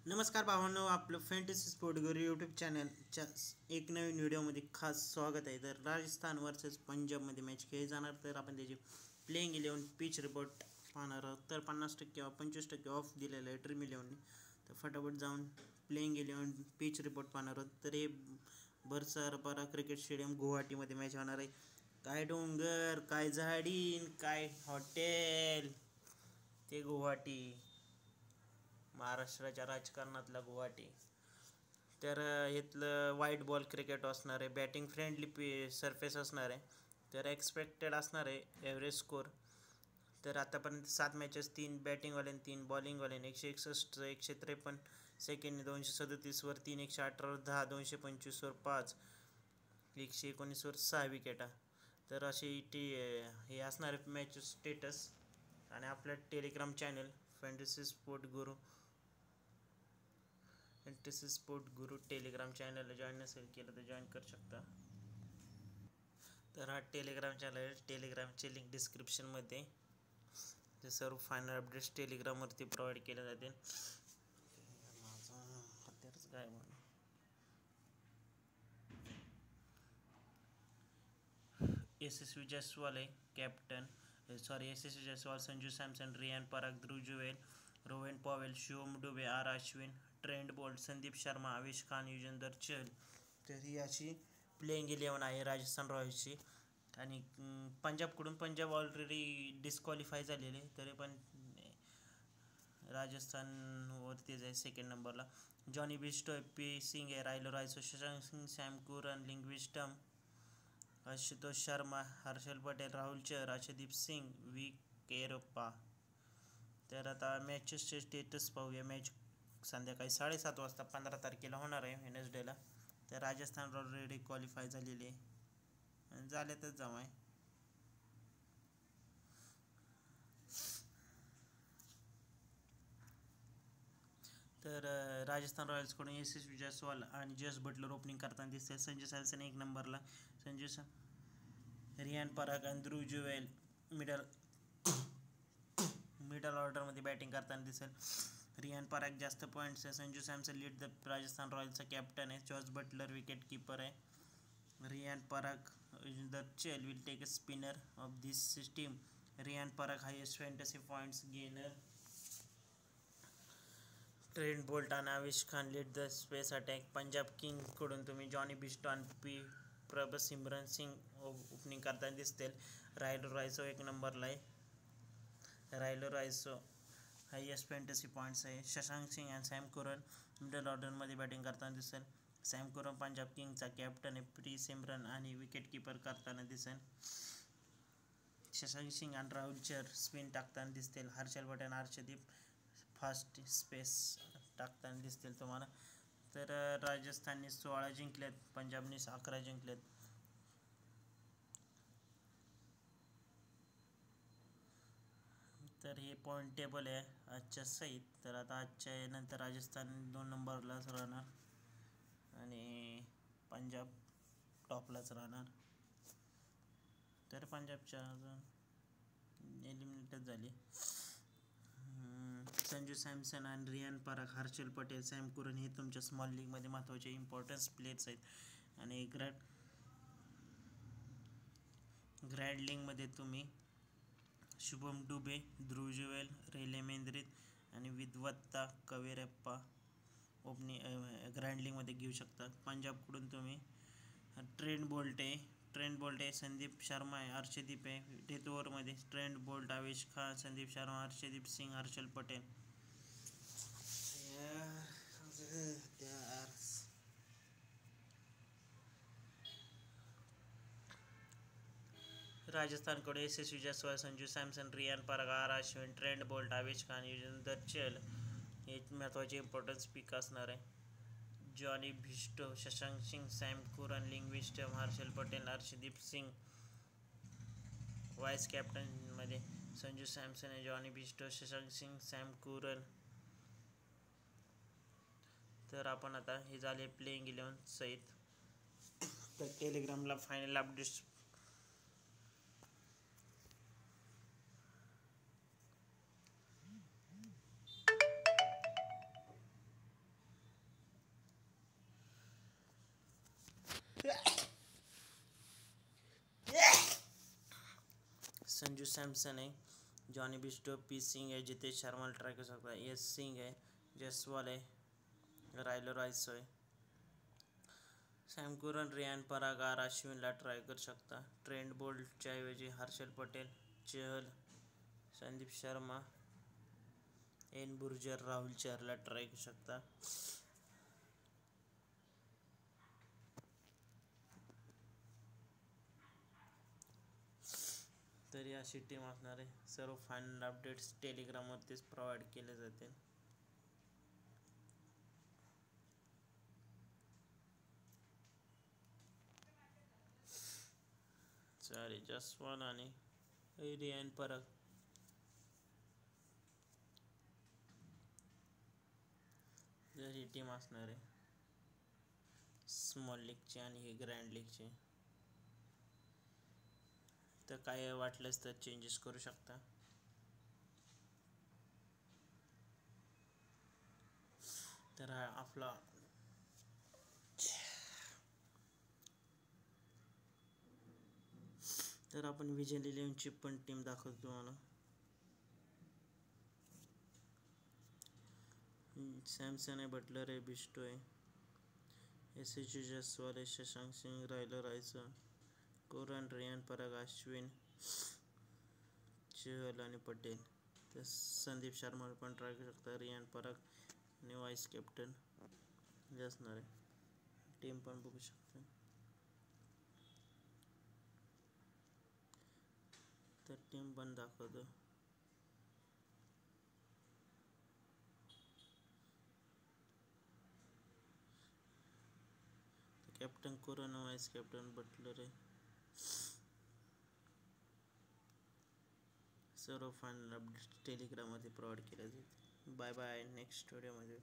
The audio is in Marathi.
नमस्कार भावांनो, आपलं फॅन्टसी स्पोर्ट गुरु यूट्यूब चॅनलच्या एक नवीन व्हिडिओमध्ये खास स्वागत आहे. तर राजस्थान वर्सेस पंजाबमध्ये मॅच खेळली जाणार, तर आपण त्याची प्लेइंग 11 पिच रिपोर्ट पाहणार आहोत. तर 50% किंवा 25% ऑफ दिलेलं आहे ड्रीम 11ने. तर फटाफट जाऊन प्लेइंग 11 पिच रिपोर्ट पाहणार आहोत. तर हे बरसारपारा क्रिकेट स्टेडियम गुवाहाटीमध्ये मॅच होणार आहे. काय डोंगर, काय झाडीन, काय हॉटेल, ते गुवाहाटी, महाराष्ट्राच्या राजकारणातला गुवाहाटी. तर इथलं व्हाईट बॉल क्रिकेट असणार आहे. बॅटिंग फ्रेंडली सरफेस असणार आहे. तर एक्सपेक्टेड असणार आहे ॲव्हरेज स्कोर. तर आतापर्यंत 7 मॅचेस, 3 बॅटिंगवाल्याने, 3 बॉलिंगवाल्याने, 161, 153 सेकंडने, 237वर 3, 118वर 10, 225वर 5, 119वर 6 विकेटा. तर अशी हे असणार मॅच स्टेटस. आणि आपलं टेलिग्राम चॅनल फॅन्टसी स्पोर्ट गुरु टेलिग्राम चॅनलला जॉईन नसेल केलं तर जॉईन करू शकता. तर हा टेलिग्राम चॅनल आहे. टेलिग्रामची लिंक डिस्क्रिप्शनमध्ये. ते सर्व फायनल अपडेट्स टेलिग्रामवरती प्रोव्हाइड केले जातील. काय म्हणून यशस्वी जायस्वाल आहे captain. Yashasvi Jaiswal, Sanju Samson, Riyan Parag, Dhruv Jurel, Rovman Powell, Shivam Dube, R Ashwin, Trent Boult, Sandeep Sharma, Avesh Khan, Yuzvendra Chahal. तर ही अशी प्लेइंग 11 आहे राजस्थान रॉयल्सची. आणि पंजाब ऑलरेडी डिस्क्वालिफाय झालेले, तरी पण राजस्थानवरतीच आहे सेकंड नंबरला. जॉनी बिस्टो, पी सिंग आहे, Rilee Rossouw, Shashank Singh, Sam Curran, Livingstone, Ashutosh Sharma, Harshal Patel, Rahul Chahar, Arshdeep Singh, V Kaverappa. तर आता मॅचेसचे स्टेटस पाहूया. मॅच संध्याकाळी 7:30 वाजता 15 तारखेला होणार आहे वेडनेसडेला. तर राजस्थान ऑलरेडी क्वालिफाय झालेली आहे, झाल्यातच जाऊ आहे. तर राजस्थान रॉयल्सकडून यशस्वी जायस्वाल आणि जस बटलर ओपनिंग करताना दिसते. संजू सॅमसन 1 नंबरला, रियान पराग आणि ध्रुव जुरेल मिडल ऑर्डरमध्ये बॅटिंग करताना दिसेल. रियान पराग जास्त पॉईंट्स आहे. संजू सॅमसन लीड द राजस्थान रॉयल्सचा कॅप्टन आहे. जॉस बटलर विकेट कीपर आहे. Riyan Parag the Chahal will take a spinner of this team. Riyan Parag highest fantasy points gainer. Trent Boult आणि Avesh Khan lead the pace attack. Punjab किंग्सकडून तुम्ही जॉनी बिस्टो आणि प्रभसिमरन सिंग ओपनिंग करताना दिसतील. रायलो रायसो 1 नंबरला आहे. रायलो रायसो हायेस्ट फॅन्टसी पॉईंट्स आहे. शशांक सिंग आणि सॅम कुरन मिडल ऑर्डरमध्ये बॅटिंग करताना दिसेल. सॅम कुरन पंजाब किंग्सचा कॅप्टन आहे. प्रीसिमरन आणि विकेट कीपर करताना दिसेल. शशांक सिंग आणि राहुल चहर स्पिन टाकताना दिसतील. हर्षल पटेल, अर्शदीप फास्ट स्पेस टाकताना दिसतील तुम्हाला. तर राजस्थानने 16 जिंकलेत, पंजाबने 11 जिंकलेत. तर हे पॉईंट टेबल आहे आजच्या सहित. तर आता आजच्या नंतर राजस्थान 2 नंबरलाच राहणार आणि पंजाब टॉपलाच राहणार. तर पंजाबच्या एलिमिनेटच झाली. संजू सॅमसन आणि रियान पराग, हर्षल पटेल, सॅम कुरन हे तुमच्या स्मॉल लीगमध्ये महत्त्वाचे इम्पॉर्टन्स प्लेयर्स आहेत. आणि ग्रँड लीगमध्ये तुम्ही शुभम डुबे, ध्रुव जुरेल, रेले मेंद्रित आणि विद्वत्ता कवेरप्पा ग्रँड लीगमध्ये घेऊ शकता. पंजाबकडून तुम्ही ट्रेंट बोल्ट आहे, संदीप शर्मा आहे, अर्शदीप आहे. डेथ ओव्हरमध्ये ट्रेंट बोल्ट, आवेश खान, संदीप शर्मा, अर्शदीप सिंग, हर्षल पटेल. राजस्थानकडे Yashasvi Jaiswal, Sanju Samson, Riyan Parag, R Ashwin, Trent Boult, Avesh Khan, Yuzvendra Chahal हे महत्त्वाचे इम्पॉर्टन्स पिक असणार आहे. Jonny Bairstow, Shashank Singh, Sam Curran, Livingstone, Harshal Patel, Arshdeep Singh. Vice कॅप्टनमध्ये संजू सॅमसन आहे, Jonny Bairstow, Shashank Singh, Sam Curran. तर आपण आता हे झाले प्लेइंग 11 सहित. तर टेलिग्रामला फायनल अपडेट्स संजू सॅमसन आहे, जॉनी बिस्टो, पी सिंग आहे, जितेश शर्माला ट्राय करू शकता, एस सिंग आहे, जयस्वाल आहे, रायलो रायसो आहे, Sam कुरन, Riyan Parag, R अश्विनला try करू शकता, ट्रेंट बोल्टच्या ऐवजी हर्षल पटेल, चहल, संदीप शर्मा, एन बुर्जर, राहुल चहरला ट्राय करू शकता. तरी अशी टीम असणार आहे. सर्व फायनल अपडेट्स टेलिग्रामवरतीच प्रोव्हाइड केले जातील. चालेल, जसवाल आणि रियान परग जर ही टीम असणार आहे स्मॉल लीगची आणि ही ग्रँड लीगची, तर काय वाटलंच तर चेंजेस करू शकता. तर हा आपला तर आपण विजय 11ची पण टीम दाखवतो तुम्हाला. सॅमसन आहे, बटलर आहे, बिस्टो आहे, एस एच जयस्वाल आहे, शशांक सिंग, रायलो रायसो, कोरन, रियान पराग, अश्विन, चहल आणि पटेल. तर संदीप शर्मा पण ट्राय करू शकता, रियान पराग आणि वाईस कॅप्टन जे असणार आहे. टीम पण बघू शकता. तर टीम पण दाखवतो. कॅप्टन कोरन, वाईस कॅप्टन बटलर आहे. सर्व फायनल अपडेट्स टेलिग्राममध्ये प्रोव्हाइड केले जातील. बाय बाय, नेक्स्ट व्हिडिओमध्ये.